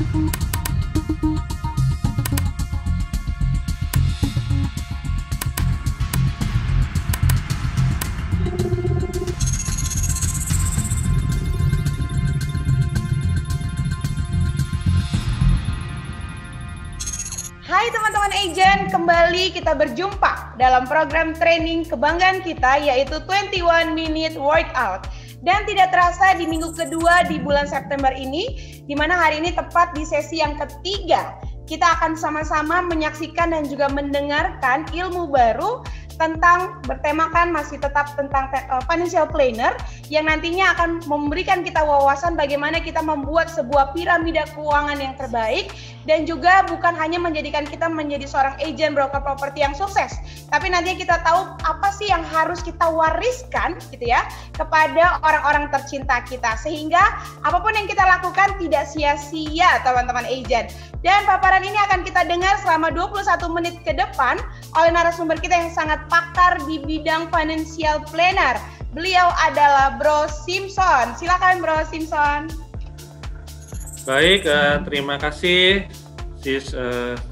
Hai teman-teman agent, kembali kita berjumpa dalam program training kebanggaan kita yaitu 21 Minute Workout. Dan tidak terasa di minggu kedua di bulan September ini, di mana hari ini tepat di sesi yang ketiga, kita akan sama-sama menyaksikan dan juga mendengarkan ilmu baru tentang bertemakan masih tetap tentang financial planner yang nantinya akan memberikan kita wawasan bagaimana kita membuat sebuah piramida keuangan yang terbaik dan juga bukan hanya menjadikan kita menjadi seorang agent broker properti yang sukses, tapi nantinya kita tahu apa sih yang harus kita wariskan gitu ya kepada orang-orang tercinta kita sehingga apapun yang kita lakukan tidak sia-sia teman-teman agent. Dan paparan ini akan kita dengar selama 21 menit ke depan oleh narasumber kita yang sangat pakar di bidang financial planner. Beliau adalah Bro Simpson. Silakan Bro Simpson. Baik, terima kasih Sis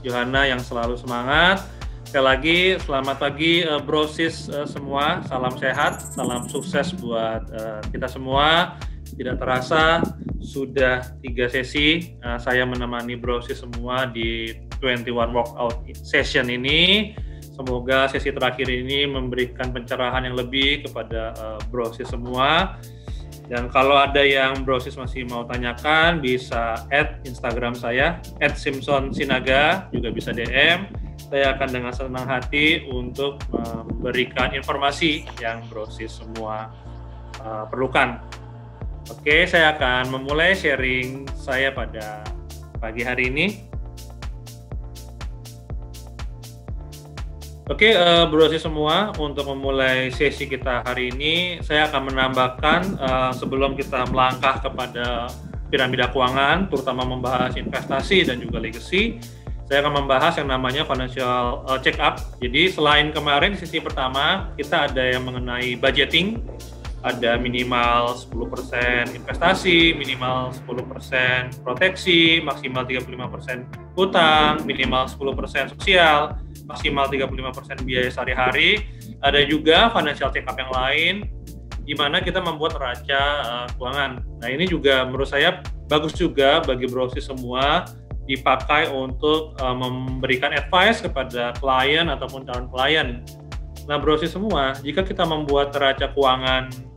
Johanna yang selalu semangat. Sekali lagi, selamat pagi Bro Sis semua. Salam sehat, salam sukses buat kita semua. Tidak terasa sudah 3 sesi saya menemani Bro Sis semua di 21 Workout Session ini. Semoga sesi terakhir ini memberikan pencerahan yang lebih kepada Bro Sis semua. Dan kalau ada yang Bro Sis masih mau tanyakan, bisa add Instagram saya, @simpsonsinaga, juga bisa DM. Saya akan dengan senang hati untuk memberikan informasi yang Bro Sis semua perlukan. Oke, saya akan memulai sharing saya pada pagi hari ini. Oke, Bro Sis semua, untuk memulai sesi kita hari ini, saya akan menambahkan sebelum kita melangkah kepada piramida keuangan, terutama membahas investasi dan juga legacy, saya akan membahas yang namanya financial check up. Jadi selain kemarin di sesi pertama, kita ada yang mengenai budgeting, ada minimal 10% investasi, minimal 10% proteksi, maksimal 35% hutang, minimal 10% sosial, maksimal 35% biaya sehari-hari. Ada juga financial check up yang lain, di mana kita membuat neraca keuangan. Nah ini juga menurut saya bagus juga bagi Bro Sis semua, dipakai untuk memberikan advice kepada klien ataupun calon klien. Nah Bro Sis semua, jika kita membuat neraca keuangan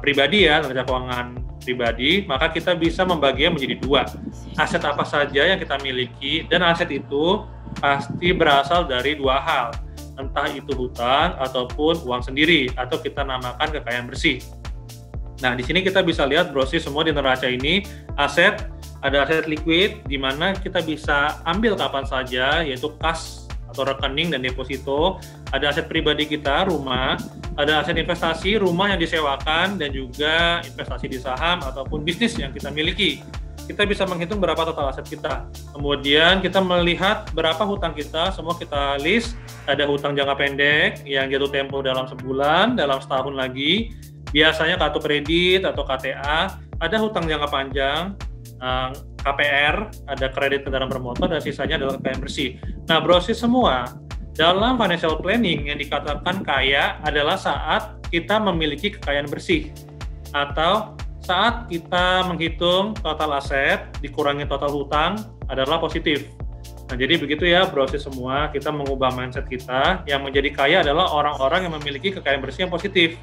pribadi ya, neraca keuangan pribadi, maka kita bisa membaginya menjadi 2. Aset apa saja yang kita miliki, dan aset itu pasti berasal dari 2 hal, entah itu hutang ataupun uang sendiri, atau kita namakan kekayaan bersih. Nah, di sini kita bisa lihat Bro Sis semua di neraca ini, aset, ada aset liquid, di mana kita bisa ambil kapan saja, yaitu kas atau rekening dan deposito. Ada aset pribadi kita, rumah, ada aset investasi, rumah yang disewakan, dan juga investasi di saham ataupun bisnis yang kita miliki. Kita bisa menghitung berapa total aset kita. Kemudian kita melihat berapa hutang kita, semua kita list. Ada hutang jangka pendek yang jatuh tempo dalam sebulan, dalam setahun lagi, biasanya kartu kredit atau KTA. Ada hutang jangka panjang, KPR, ada kredit kendaraan bermotor, dan sisanya adalah kekayaan bersih. Nah, Bro Sis semua, dalam financial planning yang dikatakan kaya adalah saat kita memiliki kekayaan bersih, atau saat kita menghitung total aset dikurangi total hutang adalah positif. Nah, jadi begitu ya Bro Sis semua, kita mengubah mindset kita. Yang menjadi kaya adalah orang-orang yang memiliki kekayaan bersih yang positif.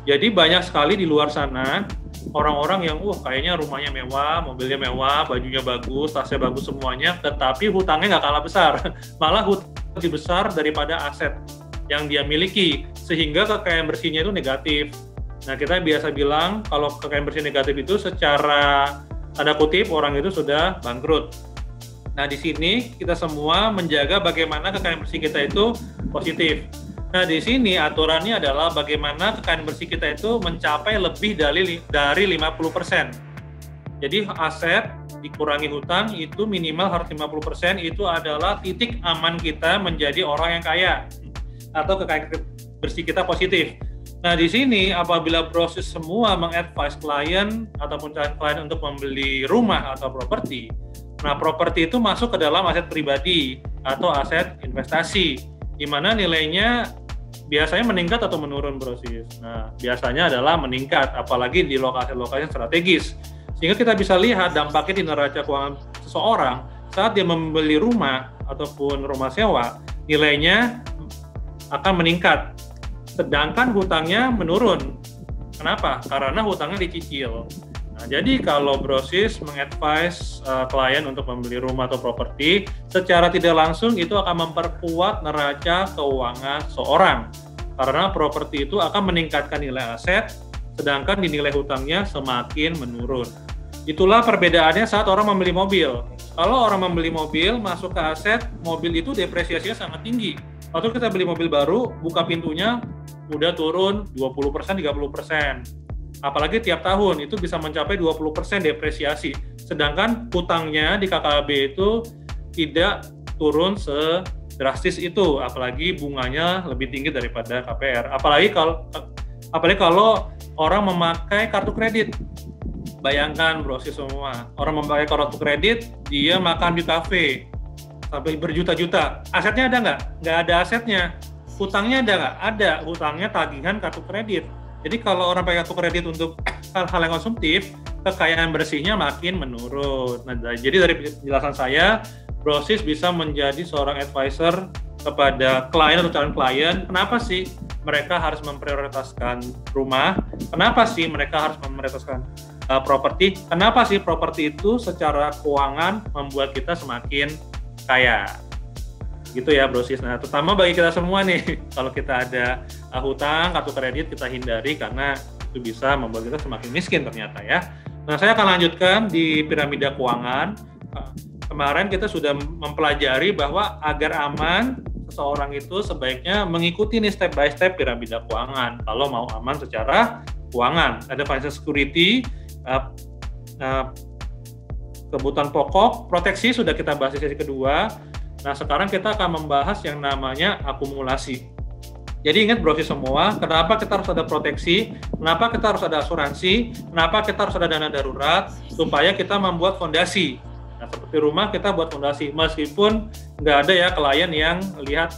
Jadi banyak sekali di luar sana orang-orang yang kayaknya rumahnya mewah, mobilnya mewah, bajunya bagus, tasnya bagus semuanya, tetapi hutangnya nggak kalah besar. Malah hutang lebih besar daripada aset yang dia miliki, sehingga kekayaan bersihnya itu negatif. Nah, kita biasa bilang kalau kekayaan bersih negatif itu secara tanda kutip orang itu sudah bangkrut. Nah, di sini kita semua menjaga bagaimana kekayaan bersih kita itu positif. Nah, di sini aturannya adalah bagaimana kekayaan bersih kita itu mencapai lebih dari 50%. Jadi aset dikurangi hutang itu minimal harus 50%, itu adalah titik aman kita menjadi orang yang kaya atau kekayaan bersih kita positif. Nah, di sini apabila proses semua mengadvise klien ataupun klien untuk membeli rumah atau properti, Nah, properti itu masuk ke dalam aset pribadi atau aset investasi, di mana nilainya biasanya meningkat atau menurun, Bro Sis. Nah, biasanya adalah meningkat, apalagi di lokasi-lokasi strategis. Sehingga kita bisa lihat dampaknya di neraca keuangan seseorang saat dia membeli rumah ataupun rumah sewa, nilainya akan meningkat, sedangkan hutangnya menurun. Kenapa? Karena hutangnya dicicil. Nah, jadi kalau Bro Sis mengadvise klien untuk membeli rumah atau properti, secara tidak langsung itu akan memperkuat neraca keuangan seorang. Karena properti itu akan meningkatkan nilai aset, sedangkan nilai hutangnya semakin menurun. Itulah perbedaannya saat orang membeli mobil. Kalau orang membeli mobil, masuk ke aset, mobil itu depresiasinya sangat tinggi. Waktu kita beli mobil baru, buka pintunya, udah turun 20%, 30%. Apalagi tiap tahun itu bisa mencapai 20% depresiasi. Sedangkan hutangnya di KKB itu tidak turun sedrastis itu, apalagi bunganya lebih tinggi daripada KPR. Apalagi kalau orang memakai kartu kredit. Bayangkan Bro Sis semua, orang memakai kartu kredit, dia makan di kafe sampai berjuta-juta. Asetnya ada nggak? Nggak ada asetnya. Hutangnya ada nggak? Ada. Hutangnya tagihan kartu kredit. Jadi kalau orang pakai kartu kredit untuk hal-hal yang konsumtif, kekayaan bersihnya makin menurun. Nah, jadi dari penjelasan saya, Bro Sis bisa menjadi seorang advisor kepada klien atau calon klien. Kenapa sih mereka harus memprioritaskan rumah? Kenapa sih mereka harus memprioritaskan properti? Kenapa sih properti itu secara keuangan membuat kita semakin kaya? Gitu ya Bro Sis. Nah, terutama bagi kita semua nih, kalau kita ada hutang, kartu kredit, kita hindari karena itu bisa membuat kita semakin miskin ternyata ya. Nah, saya akan lanjutkan di piramida keuangan. Kemarin kita sudah mempelajari bahwa agar aman, seseorang itu sebaiknya mengikuti nih step by step piramida keuangan. Kalau mau aman secara keuangan, ada financial security, kebutuhan pokok, proteksi sudah kita bahas di sesi kedua. Nah, sekarang kita akan membahas yang namanya akumulasi. Jadi ingat Bro Sis semua, kenapa kita harus ada proteksi, kenapa kita harus ada asuransi, kenapa kita harus ada dana darurat, supaya kita membuat fondasi. Nah, seperti rumah kita buat fondasi, meskipun nggak ada ya klien yang lihat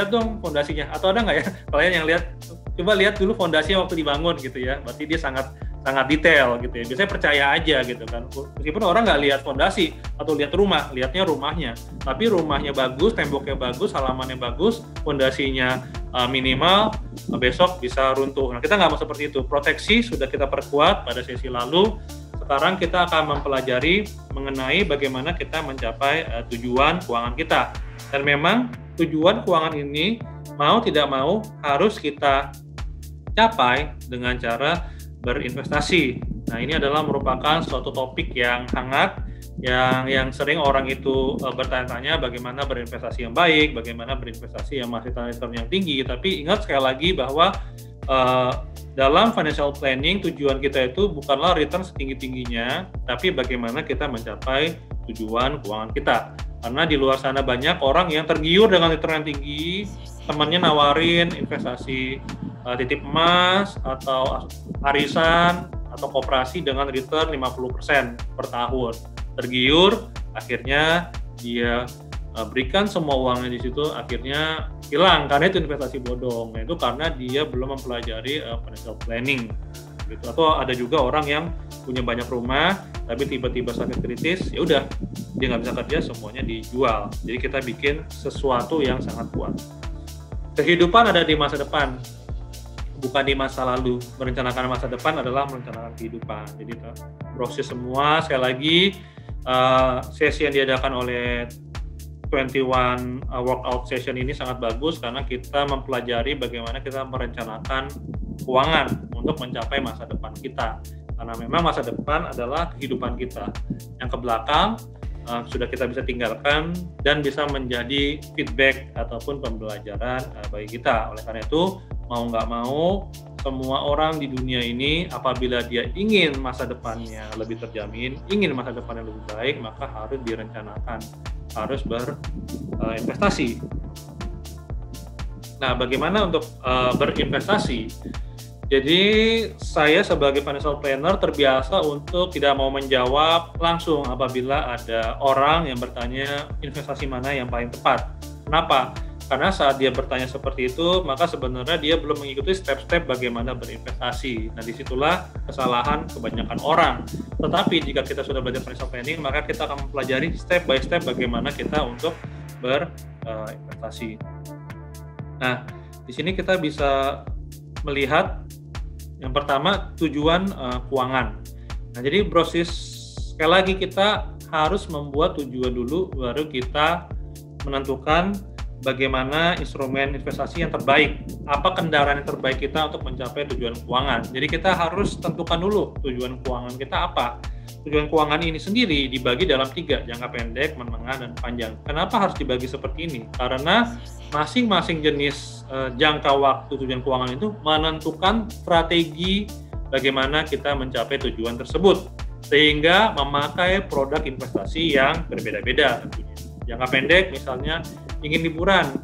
dong fondasinya, atau ada nggak ya klien yang coba lihat dulu fondasinya waktu dibangun gitu ya, berarti dia sangat detail gitu ya. Biasanya percaya aja gitu kan, meskipun orang nggak lihat fondasi atau lihat rumah, lihatnya rumahnya, tapi rumahnya bagus, temboknya bagus, halamannya bagus, fondasinya minimal, besok bisa runtuh. Nah, kita nggak mau seperti itu. Proteksi sudah kita perkuat pada sesi lalu. Sekarang kita akan mempelajari mengenai bagaimana kita mencapai tujuan keuangan kita. Dan memang tujuan keuangan ini mau tidak mau harus kita capai dengan cara berinvestasi. Nah, ini adalah merupakan suatu topik yang hangat, yang sering orang itu bertanya-tanya bagaimana berinvestasi yang baik, bagaimana berinvestasi yang masih return yang tinggi. Tapi ingat sekali lagi bahwa dalam financial planning tujuan kita itu bukanlah return setinggi-tingginya, tapi bagaimana kita mencapai tujuan keuangan kita. Karena di luar sana banyak orang yang tergiur dengan return yang tinggi, temannya nawarin investasi titip emas atau arisan atau koperasi dengan return 50% per tahun. Tergiur, akhirnya dia berikan semua uangnya di situ, akhirnya hilang karena itu investasi bodong. Nah, itu karena dia belum mempelajari financial planning gitu. Atau ada juga orang yang punya banyak rumah tapi tiba-tiba sakit kritis, ya udah dia nggak bisa kerja, semuanya dijual. Jadi kita bikin sesuatu yang sangat kuat. Kehidupan ada di masa depan, bukan di masa lalu. Merencanakan masa depan adalah merencanakan kehidupan. Jadi proses semua, sekali lagi sesi yang diadakan oleh 21 workout session ini sangat bagus karena kita mempelajari bagaimana kita merencanakan keuangan untuk mencapai masa depan kita. Karena memang masa depan adalah kehidupan kita. Yang ke belakang sudah kita bisa tinggalkan dan bisa menjadi feedback ataupun pembelajaran bagi kita. Oleh karena itu, mau nggak mau, semua orang di dunia ini apabila dia ingin masa depannya lebih terjamin, ingin masa depannya lebih baik, maka harus direncanakan, harus berinvestasi. Nah, bagaimana untuk berinvestasi? Jadi saya sebagai financial planner terbiasa untuk tidak mau menjawab langsung apabila ada orang yang bertanya investasi mana yang paling tepat. Kenapa? Karena saat dia bertanya seperti itu, maka sebenarnya dia belum mengikuti step-step bagaimana berinvestasi. Nah, disitulah kesalahan kebanyakan orang. Tetapi jika kita sudah belajar financial planning, maka kita akan mempelajari step by step bagaimana kita untuk berinvestasi. Nah, di sini kita bisa melihat yang pertama tujuan keuangan. Nah, jadi brosis sekali lagi kita harus membuat tujuan dulu, baru kita menentukan bagaimana instrumen investasi yang terbaik, apa kendaraan yang terbaik kita untuk mencapai tujuan keuangan. Jadi kita harus tentukan dulu tujuan keuangan kita apa. Tujuan keuangan ini sendiri dibagi dalam 3, jangka pendek, menengah, dan panjang. Kenapa harus dibagi seperti ini? Karena masing-masing jenis jangka waktu tujuan keuangan itu menentukan strategi bagaimana kita mencapai tujuan tersebut, sehingga memakai produk investasi yang berbeda-beda tentunya. Jangka pendek misalnya ingin liburan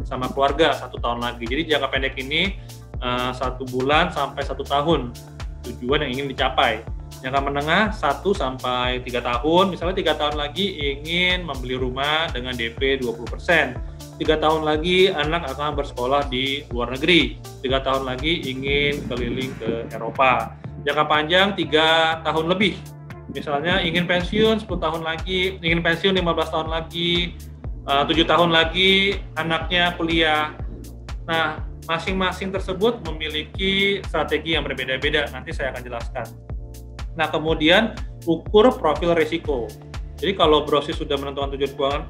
sama keluarga 1 tahun lagi, jadi jangka pendek ini 1 bulan sampai 1 tahun tujuan yang ingin dicapai. Jangka menengah 1 sampai 3 tahun, misalnya 3 tahun lagi ingin membeli rumah dengan DP 20%. 3 tahun lagi anak akan bersekolah di luar negeri. 3 tahun lagi ingin keliling ke Eropa. Jangka panjang 3 tahun lebih. Misalnya ingin pensiun 10 tahun lagi, ingin pensiun 15 tahun lagi, 7 tahun lagi anaknya kuliah. Nah, masing-masing tersebut memiliki strategi yang berbeda-beda. Nanti saya akan jelaskan. Nah, kemudian ukur profil risiko. Jadi kalau brosis sudah menentukan tujuan keuangan,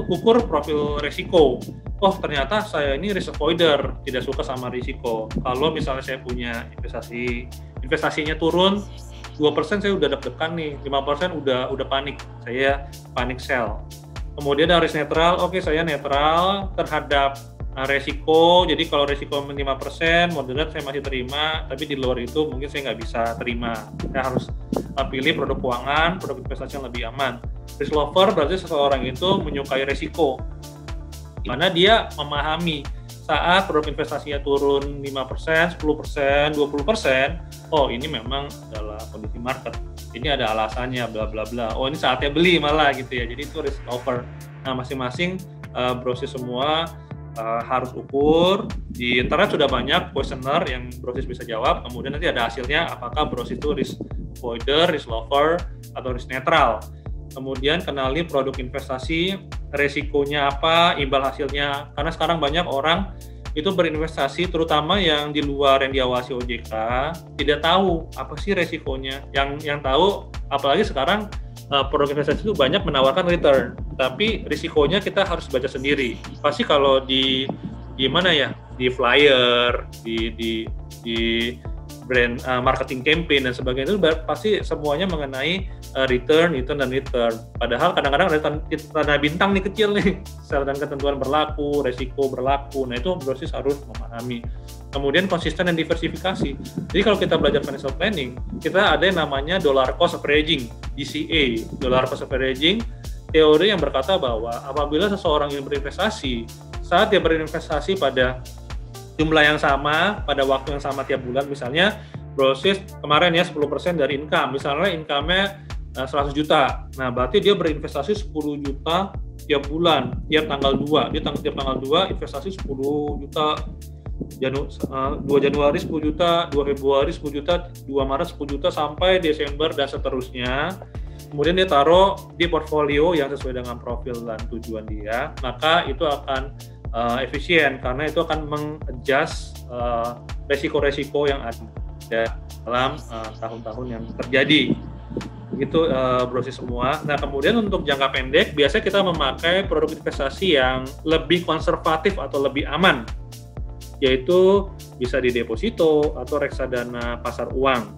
ukur profil risiko. Oh, ternyata saya ini risk avoider, tidak suka sama risiko. Kalau misalnya saya punya investasinya turun 2%, saya udah deg-degan nih, 5% udah panik, saya panik sell. Kemudian ada risk netral, oke, saya netral terhadap resiko, jadi kalau resiko 5%, moderate saya masih terima, tapi di luar itu mungkin saya nggak bisa terima. Saya harus pilih produk keuangan, produk investasi yang lebih aman. Risk lover berarti seseorang itu menyukai resiko, di mana dia memahami saat produk investasinya turun 5%, 10%, 20%, oh ini memang adalah kondisi market, ini ada alasannya, bla bla bla, oh ini saatnya beli malah gitu ya, jadi itu risk lover. Nah, masing-masing brosis semua harus ukur. Di internet sudah banyak questionnaire yang brosis bisa jawab, kemudian nanti ada hasilnya apakah brosis itu risk avoider, risk lover, atau risk netral. Kemudian kenali produk investasi, resikonya apa, imbal hasilnya, karena sekarang banyak orang itu berinvestasi, terutama yang di luar yang diawasi OJK, tidak tahu apa sih resikonya. Yang tahu, apalagi sekarang produk investasi itu banyak menawarkan return, tapi risikonya kita harus baca sendiri. Pasti kalau di mana ya, di flyer, di brand marketing campaign dan sebagainya, itu pasti semuanya mengenai return. Padahal kadang-kadang ada tanda bintang nih kecil nih, syarat dan ketentuan berlaku, resiko berlaku. Nah, itu brosis harus memahami. Kemudian konsisten dan diversifikasi. Jadi kalau kita belajar financial planning, kita ada yang namanya dollar cost averaging, DCA, dollar cost averaging, teori yang berkata bahwa apabila seseorang ingin berinvestasi, saat dia berinvestasi pada jumlah yang sama, pada waktu yang sama tiap bulan, misalnya brosis kemarin ya 10% dari income, misalnya income-nya 100 juta, nah berarti dia berinvestasi 10 juta tiap bulan, tiap tanggal 2, tiap tanggal 2 investasi 10 juta, 2 Januari 10 juta, 2 Februari 10 juta, 2 Maret 10 juta, sampai Desember dan seterusnya. Kemudian dia taruh di portfolio yang sesuai dengan profil dan tujuan dia, maka itu akan efisien, karena itu akan mengadjust resiko-resiko yang ada dalam tahun-tahun yang terjadi. Begitu brosis semua. Nah, kemudian untuk jangka pendek, biasanya kita memakai produk investasi yang lebih konservatif atau lebih aman, yaitu bisa di deposito atau reksadana pasar uang.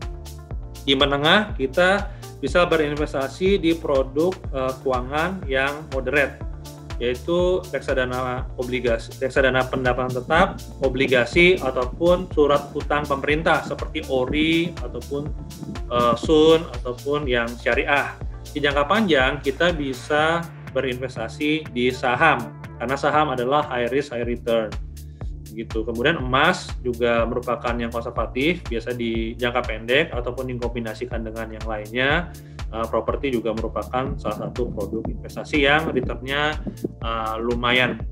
Di menengah, kita bisa berinvestasi di produk keuangan yang moderate, yaitu reksadana obligasi, reksadana pendapatan tetap, obligasi, ataupun surat utang pemerintah seperti ORI ataupun SUN ataupun yang syariah. Di jangka panjang kita bisa berinvestasi di saham, karena saham adalah high risk high return. gitu. Kemudian emas juga merupakan yang konservatif, biasa di jangka pendek ataupun dikombinasikan dengan yang lainnya. Properti juga merupakan salah satu produk investasi yang returnnya lumayan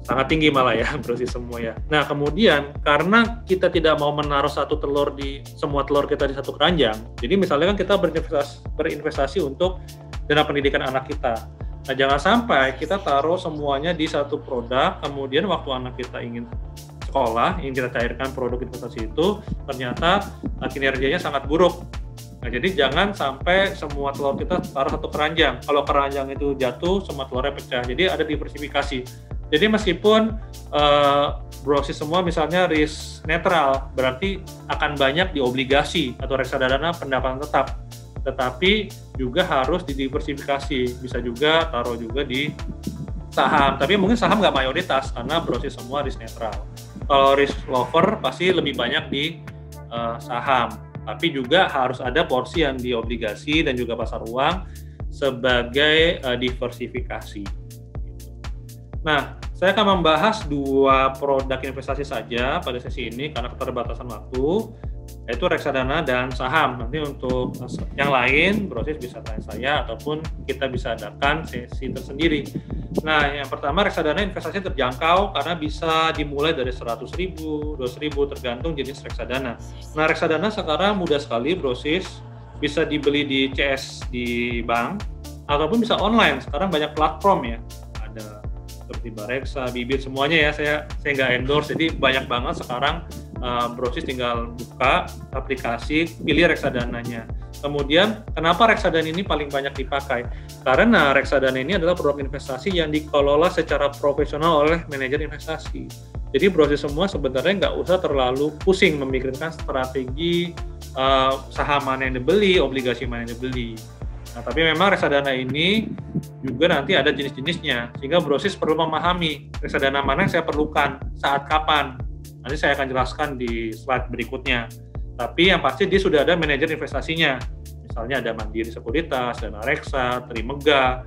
sangat tinggi malah ya, brosis semua ya. Nah kemudian karena kita tidak mau menaruh semua telur kita di satu keranjang, jadi misalnya kan kita berinvestasi untuk dana pendidikan anak kita. Nah jangan sampai kita taruh semuanya di satu produk, kemudian waktu anak kita ingin sekolah, ingin kita cairkan produk investasi itu, ternyata kinerjanya sangat buruk. Nah, jadi jangan sampai semua telur kita taruh satu keranjang. Kalau keranjang itu jatuh, semua telurnya pecah. Jadi ada diversifikasi. Jadi meskipun brosis semua misalnya risk netral, berarti akan banyak di obligasi atau reksadana pendapatan tetap. Tetapi juga harus didiversifikasi. Bisa juga taruh juga di saham. Tapi mungkin saham nggak mayoritas karena brosis semua risk netral. Kalau risk lover pasti lebih banyak di saham. Tapi juga harus ada porsi yang di obligasi dan juga pasar uang sebagai diversifikasi. Nah, saya akan membahas 2 produk investasi saja pada sesi ini karena keterbatasan waktu, yaitu reksadana dan saham. Nanti untuk yang lain, brosis bisa tanya saya ataupun kita bisa adakan sesi tersendiri. Nah, yang pertama reksadana investasi terjangkau karena bisa dimulai dari 100.000, 200.000 tergantung jenis reksadana. Nah, reksadana sekarang mudah sekali brosis, bisa dibeli di CS di bank ataupun bisa online. Sekarang banyak platform ya, ada seperti Bareksa, Bibit, semuanya ya. Saya nggak endorse, jadi banyak banget sekarang. Brosis tinggal buka aplikasi, pilih reksadananya. Kemudian kenapa reksadana ini paling banyak dipakai? Karena reksadana ini adalah produk investasi yang dikelola secara profesional oleh manajer investasi. Jadi brosis semua sebenarnya nggak usah terlalu pusing memikirkan strategi saham mana yang dibeli, obligasi mana yang dibeli. Nah, tapi memang reksadana ini juga nanti ada jenis-jenisnya, sehingga brosis perlu memahami reksadana mana yang saya perlukan, saat kapan. Nanti saya akan jelaskan di slide berikutnya. Tapi yang pasti dia sudah ada manajer investasinya. Misalnya ada Mandiri Sekuritas, Dana Reksa, Trimega,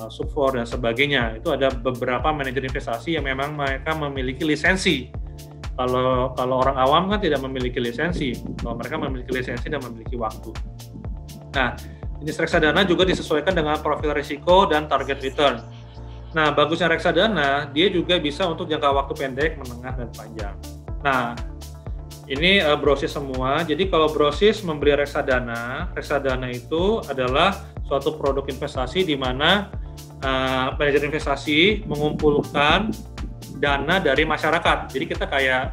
Subfor, dan sebagainya. Itu ada beberapa manajer investasi yang memang mereka memiliki lisensi. Kalau orang awam kan tidak memiliki lisensi. Kalau mereka memiliki lisensi dan memiliki waktu. Nah, jenis reksadana juga disesuaikan dengan profil risiko dan target return. Nah, bagusnya reksadana, dia juga bisa untuk jangka waktu pendek, menengah, dan panjang. Nah, ini brosis semua. Jadi kalau brosis membeli reksadana itu adalah suatu produk investasi di mana manajer investasi mengumpulkan dana dari masyarakat. Jadi kita kayak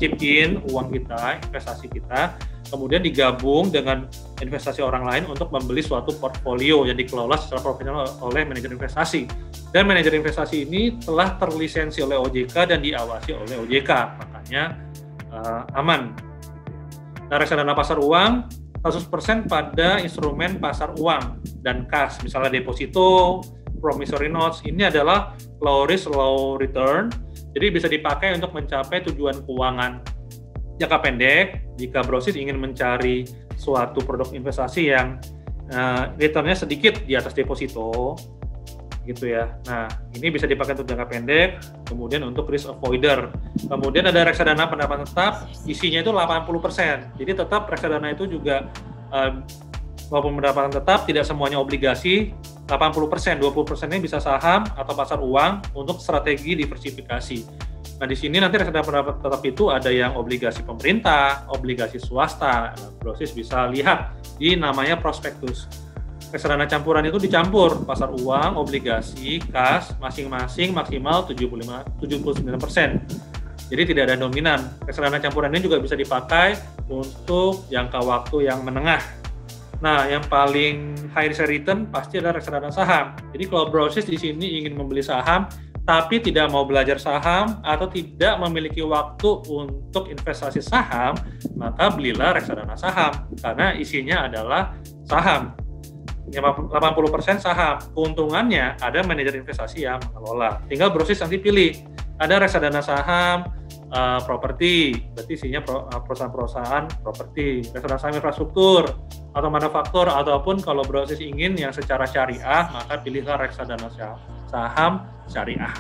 chip in uang kita, investasi kita, kemudian digabung dengan investasi orang lain untuk membeli suatu portfolio yang dikelola secara profesional oleh manajer investasi. Dan manajer investasi ini telah terlisensi oleh OJK dan diawasi oleh OJK, makanya aman. Nah, reksadana pasar uang 100% pada instrumen pasar uang dan kas, misalnya deposito, promissory notes, ini adalah low risk, low return, jadi bisa dipakai untuk mencapai tujuan keuangan jangka pendek. Jika brosis ingin mencari suatu produk investasi yang returnnya sedikit di atas deposito, gitu ya. Nah, ini bisa dipakai untuk jangka pendek, kemudian untuk risk avoider. Kemudian ada reksadana pendapatan tetap, isinya itu 80%. Jadi tetap reksadana itu juga walaupun pendapatan tetap, tidak semuanya obligasi, 80%, 20%-nya bisa saham atau pasar uang untuk strategi diversifikasi. Nah, di sini nanti reksadana pendapatan tetap itu ada yang obligasi pemerintah, obligasi swasta. Nah, brosis bisa lihat di namanya prospektus. Reksadana campuran itu dicampur pasar uang, obligasi, kas, masing-masing maksimal 79%. Jadi tidak ada dominan. Reksadana campuran ini juga bisa dipakai untuk jangka waktu yang menengah. Nah, yang paling high risk return pasti adalah reksadana saham. Jadi kalau brosis di sini ingin membeli saham, tapi tidak mau belajar saham atau tidak memiliki waktu untuk investasi saham, maka belilah reksadana saham karena isinya adalah saham. 80% saham. Keuntungannya ada manajer investasi yang mengelola. Tinggal brosis nanti pilih. Ada reksadana saham, properti, berarti isinya perusahaan-perusahaan properti, reksadana saham infrastruktur atau manufaktur, ataupun kalau brosis ingin yang secara syariah, maka pilihlah reksadana saham syariah.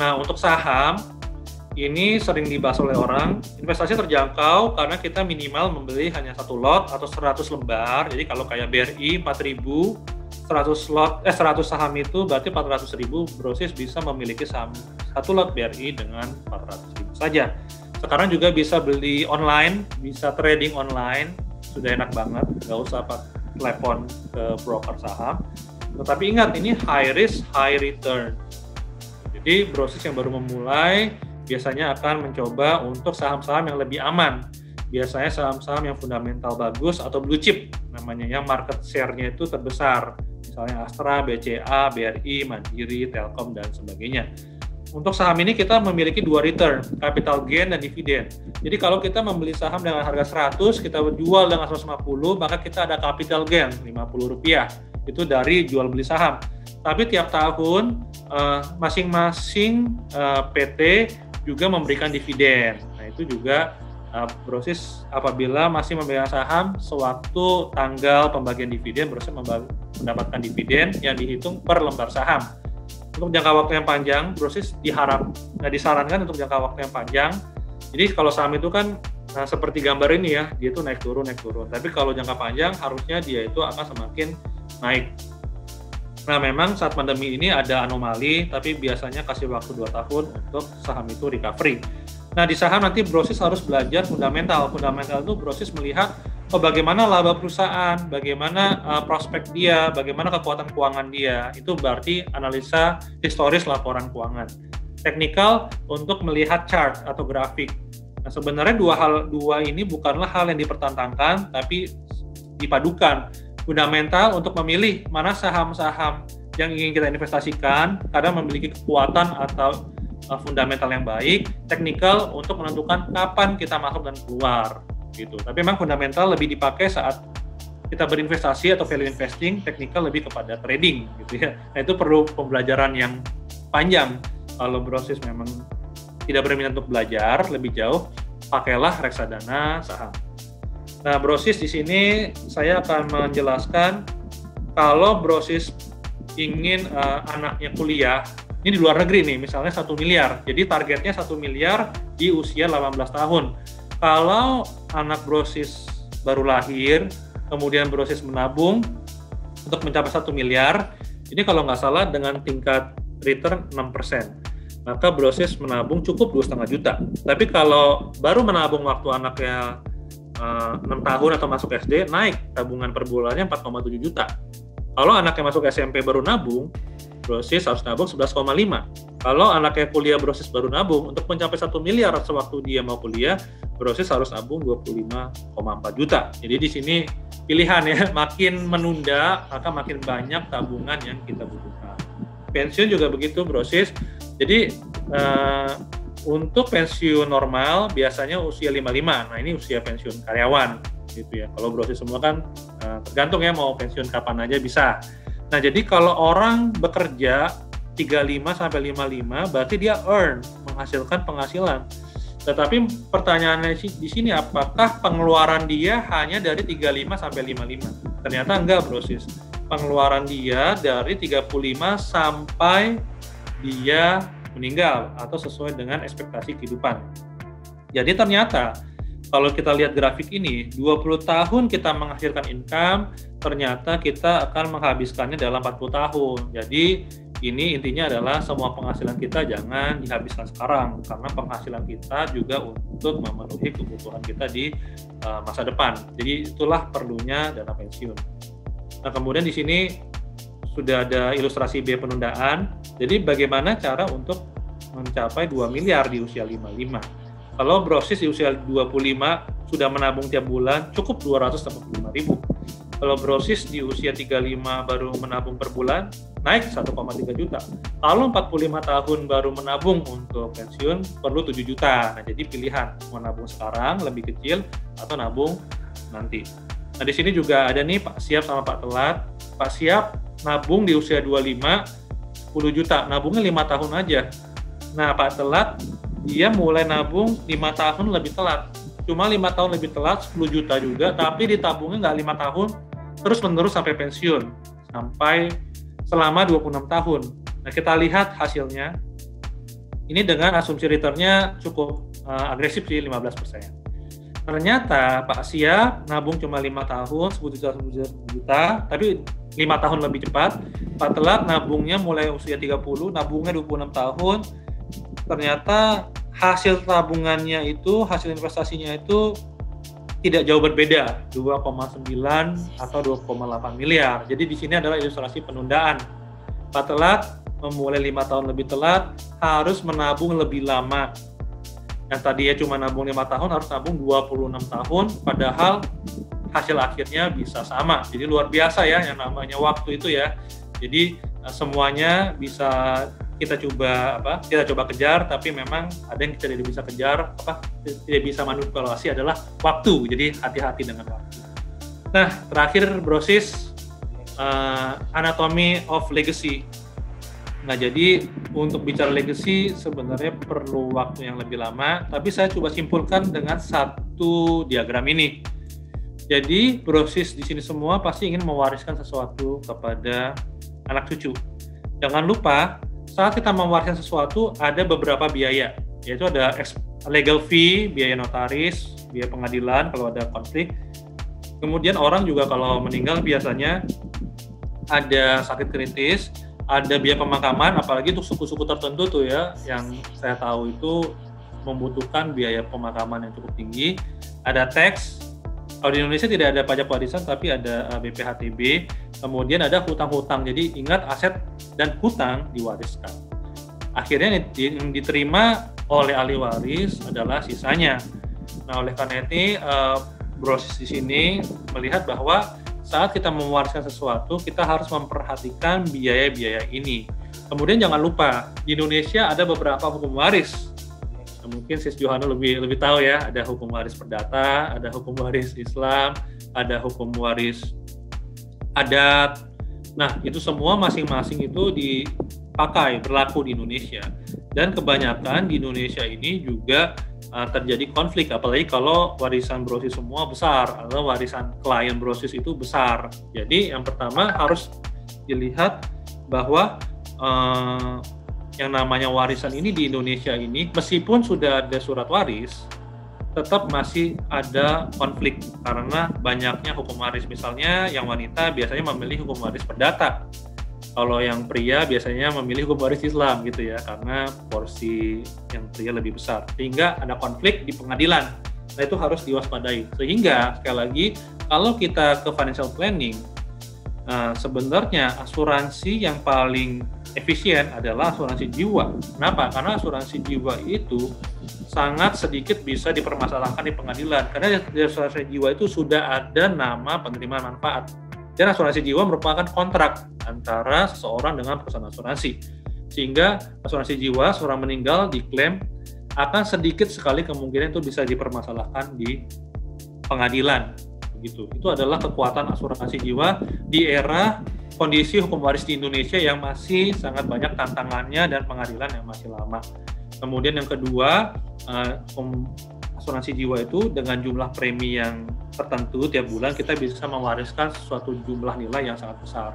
Nah, untuk saham, ini sering dibahas oleh orang, investasi terjangkau karena kita minimal membeli hanya 1 lot atau 100 lembar. Jadi kalau kayak BRI 4.000, 100 saham itu berarti 400.000, Brosis bisa memiliki saham 1 lot BRI dengan 400.000 saja. Sekarang juga bisa beli online, bisa trading online, sudah enak banget, nggak usah telepon ke broker saham. Tetapi ingat, ini high risk, high return. Jadi Brosis yang baru memulai biasanya akan mencoba untuk saham-saham yang lebih aman. Biasanya saham-saham yang fundamental bagus atau blue chip, namanya, yang market share-nya itu terbesar. Misalnya Astra, BCA, BRI, Mandiri, Telkom, dan sebagainya. Untuk saham ini kita memiliki 2 return, capital gain dan dividen. Jadi kalau kita membeli saham dengan harga 100, kita jual dengan 150, maka kita ada capital gain Rp50. Itu dari jual beli saham. Tapi tiap tahun masing-masing PT juga memberikan dividen. Nah, itu juga Brosis apabila masih memegang saham, sewaktu tanggal pembagian dividen, Brosis mendapatkan dividen yang dihitung per lembar saham. Untuk jangka waktu yang panjang, Brosis disarankan untuk jangka waktu yang panjang. Jadi kalau saham itu kan seperti gambar ini ya, dia itu naik turun. Tapi kalau jangka panjang, harusnya dia itu akan semakin naik. Nah, memang saat pandemi ini ada anomali, tapi biasanya kasih waktu 2 tahun untuk saham itu recovery. Nah, di saham nanti Brosis harus belajar fundamental. Fundamental itu Brosis melihat bagaimana laba perusahaan, bagaimana prospek dia, bagaimana kekuatan keuangan dia. Itu berarti analisa historis laporan keuangan. Teknikal untuk melihat chart atau grafik. Nah, sebenarnya dua ini bukanlah hal yang dipertentangkan, tapi dipadukan. Fundamental untuk memilih mana saham-saham yang ingin kita investasikan karena memiliki kekuatan atau fundamental yang baik. Teknikal untuk menentukan kapan kita masuk dan keluar gitu. Tapi memang fundamental lebih dipakai saat kita berinvestasi atau value investing, teknikal lebih kepada trading gitu ya. Nah, itu perlu pembelajaran yang panjang. Kalau Brosis memang tidak berminat untuk belajar lebih jauh, pakailah reksadana saham. Nah, Brosis di sini saya akan menjelaskan kalau Brosis ingin anaknya kuliah, ini di luar negeri nih, misalnya 1 miliar. Jadi targetnya 1 miliar di usia 18 tahun. Kalau anak Brosis baru lahir, kemudian Brosis menabung untuk mencapai 1 miliar, ini kalau nggak salah dengan tingkat return 6%. Maka Brosis menabung cukup 2,5 juta. Tapi kalau baru menabung waktu anaknya 6 tahun atau masuk SD, naik tabungan per bulannya 4,7 juta. Kalau anaknya masuk SMP baru nabung, Brosis harus nabung 11,5. Kalau anaknya kuliah, Brosis baru nabung untuk mencapai 1 miliar sewaktu dia mau kuliah, Brosis harus nabung 25,4 juta. Jadi di sini pilihan ya, makin menunda maka makin banyak tabungan yang kita butuhkan. Pensiun juga begitu Brosis. Jadi untuk pensiun normal biasanya usia 55. Nah, ini usia pensiun karyawan gitu ya. Kalau Brosis semua kan tergantung ya mau pensiun kapan aja bisa. Nah, jadi kalau orang bekerja 35 sampai 55 berarti dia menghasilkan penghasilan. Tetapi pertanyaannya di sini, apakah pengeluaran dia hanya dari 35 sampai 55? Ternyata enggak, Brosis. Pengeluaran dia dari 35 sampai dia meninggal atau sesuai dengan ekspektasi kehidupan. Jadi ternyata kalau kita lihat grafik ini, 20 tahun kita menghasilkan income, ternyata kita akan menghabiskannya dalam 40 tahun. Jadi ini intinya adalah semua penghasilan kita jangan dihabiskan sekarang, karena penghasilan kita juga untuk memenuhi kebutuhan kita di masa depan. Jadi itulah perlunya dana pensiun. Nah, kemudian di sini sudah ada ilustrasi biaya penundaan. Jadi bagaimana cara untuk mencapai 2 miliar di usia 55? Kalau Brosis di usia 25 sudah menabung tiap bulan cukup 285.000. Kalau Brosis di usia 35 baru menabung per bulan naik 1,3 juta. Kalau 45 tahun baru menabung untuk pensiun perlu 7 juta. Nah, jadi pilihan mau nabung sekarang lebih kecil atau nabung nanti. Nah, di sini juga ada nih Pak Siap sama Pak Telat. Pak Siap nabung di usia 25 10 juta, nabungnya 5 tahun aja. Nah, Pak Telat dia mulai nabung 5 tahun lebih telat. Cuma 5 tahun lebih telat, 10 juta juga, tapi ditabungnya nggak 5 tahun, terus-menerus sampai pensiun. Sampai selama 26 tahun. Nah, kita lihat hasilnya. Ini dengan asumsi returnnya cukup agresif sih, 15%. Ternyata Pak Sia nabung cuma 5 tahun, 10 juta, tapi 5 tahun lebih cepat. Pak Telat nabungnya mulai usia 30, nabungnya 26 tahun. Ternyata hasil tabungannya itu, hasil investasinya itu tidak jauh berbeda, 2,9 atau 2,8 miliar. Jadi di sini adalah ilustrasi penundaan. Pak Telat memulai 5 tahun lebih telat, harus menabung lebih lama. Yang tadinya cuma nabung 5 tahun, harus nabung 26 tahun, padahal hasil akhirnya bisa sama. Jadi luar biasa ya yang namanya waktu itu ya. Jadi semuanya bisa kita coba kejar, tapi memang ada yang kita tidak bisa kejar, tidak bisa manipulasi adalah waktu. Jadi hati-hati dengan waktu. Nah, terakhir Brosis, anatomy of legacy. Nah, jadi untuk bicara legacy sebenarnya perlu waktu yang lebih lama, tapi saya coba simpulkan dengan satu diagram ini. Jadi Brosis di sini semua pasti ingin mewariskan sesuatu kepada anak cucu. Jangan lupa, saat kita mewariskan sesuatu ada beberapa biaya, yaitu ada legal fee, biaya notaris, biaya pengadilan kalau ada konflik. Kemudian orang juga kalau meninggal biasanya ada sakit kritis, ada biaya pemakaman, apalagi untuk suku-suku tertentu tuh ya, yang saya tahu itu membutuhkan biaya pemakaman yang cukup tinggi. Ada tax, kalau di Indonesia tidak ada pajak warisan tapi ada BPHTB. Kemudian ada hutang-hutang, jadi ingat aset dan hutang diwariskan. Akhirnya yang diterima oleh ahli waris adalah sisanya. Nah, oleh karena itu Brosis di sini melihat bahwa saat kita mewariskan sesuatu, kita harus memperhatikan biaya-biaya ini. Kemudian jangan lupa, di Indonesia ada beberapa hukum waris. Nah, mungkin Sis Johana lebih tahu ya, ada hukum waris perdata, ada hukum waris Islam, ada hukum waris adat. Nah, itu semua masing-masing itu dipakai, berlaku di Indonesia. Dan kebanyakan di Indonesia ini juga terjadi konflik, apalagi kalau warisan Brosis semua besar atau warisan klien Brosis itu besar. Jadi yang pertama harus dilihat bahwa yang namanya warisan ini di Indonesia ini, meskipun sudah ada surat waris, tetap masih ada konflik karena banyaknya hukum waris. Misalnya yang wanita biasanya memilih hukum waris perdata, kalau yang pria biasanya memilih hukum waris Islam gitu ya, karena porsi yang pria lebih besar, sehingga ada konflik di pengadilan. Nah, itu harus diwaspadai. Sehingga sekali lagi, kalau kita ke financial planning, sebenarnya asuransi yang paling efisien adalah asuransi jiwa. Kenapa? Karena asuransi jiwa itu sangat sedikit bisa dipermasalahkan di pengadilan, karena di asuransi jiwa itu sudah ada nama penerima manfaat. Dan asuransi jiwa merupakan kontrak antara seseorang dengan perusahaan asuransi. Sehingga asuransi jiwa, seorang meninggal diklaim, akan sedikit sekali kemungkinan itu bisa dipermasalahkan di pengadilan. Begitu. Itu adalah kekuatan asuransi jiwa di era kondisi hukum waris di Indonesia yang masih sangat banyak tantangannya dan pengadilan yang masih lama. Kemudian yang kedua, asuransi jiwa itu dengan jumlah premi yang tertentu tiap bulan kita bisa mewariskan suatu jumlah nilai yang sangat besar.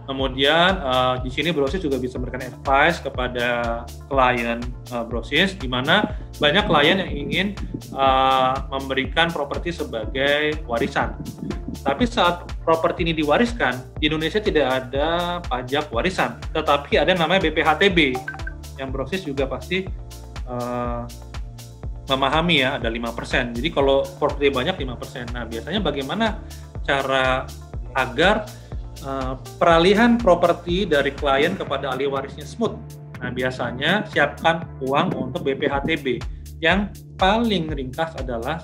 Kemudian di sini Brosis juga bisa memberikan advice kepada klien Brosis, di mana banyak klien yang ingin memberikan properti sebagai warisan. Tapi saat properti ini diwariskan, di Indonesia tidak ada pajak warisan, tetapi ada yang namanya BPHTB, yang Brosis juga pasti memahami ya, ada 5%. Jadi kalau properti banyak 5%. Nah, biasanya bagaimana cara agar peralihan properti dari klien kepada ahli warisnya smooth? Nah, biasanya siapkan uang untuk BPHTB. Yang paling ringkas adalah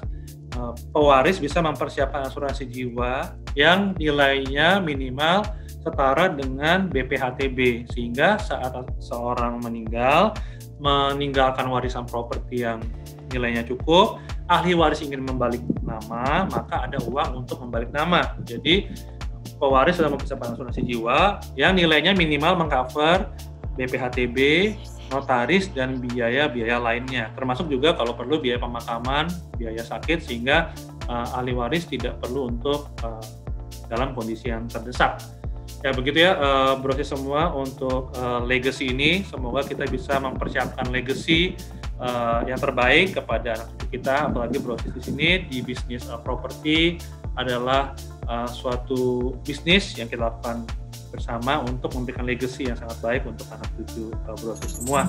pewaris bisa mempersiapkan asuransi jiwa yang nilainya minimal setara dengan BPHTB, sehingga saat seorang meninggalkan warisan properti yang nilainya cukup, ahli waris ingin membalik nama, maka ada uang untuk membalik nama. Jadi pewaris sudah mempersiapkan asuransi jiwa yang nilainya minimal mengcover BPHTB, notaris, dan biaya-biaya lainnya, termasuk juga kalau perlu biaya pemakaman, biaya sakit, sehingga ahli waris tidak perlu untuk dalam kondisi yang terdesak. Ya begitu ya, Brosis semua untuk legacy ini. Semoga kita bisa mempersiapkan legacy yang terbaik kepada anak cucu kita. Apalagi Brosis di sini di bisnis properti adalah suatu bisnis yang kita lakukan bersama untuk memberikan legacy yang sangat baik untuk anak cucu Brosis semua.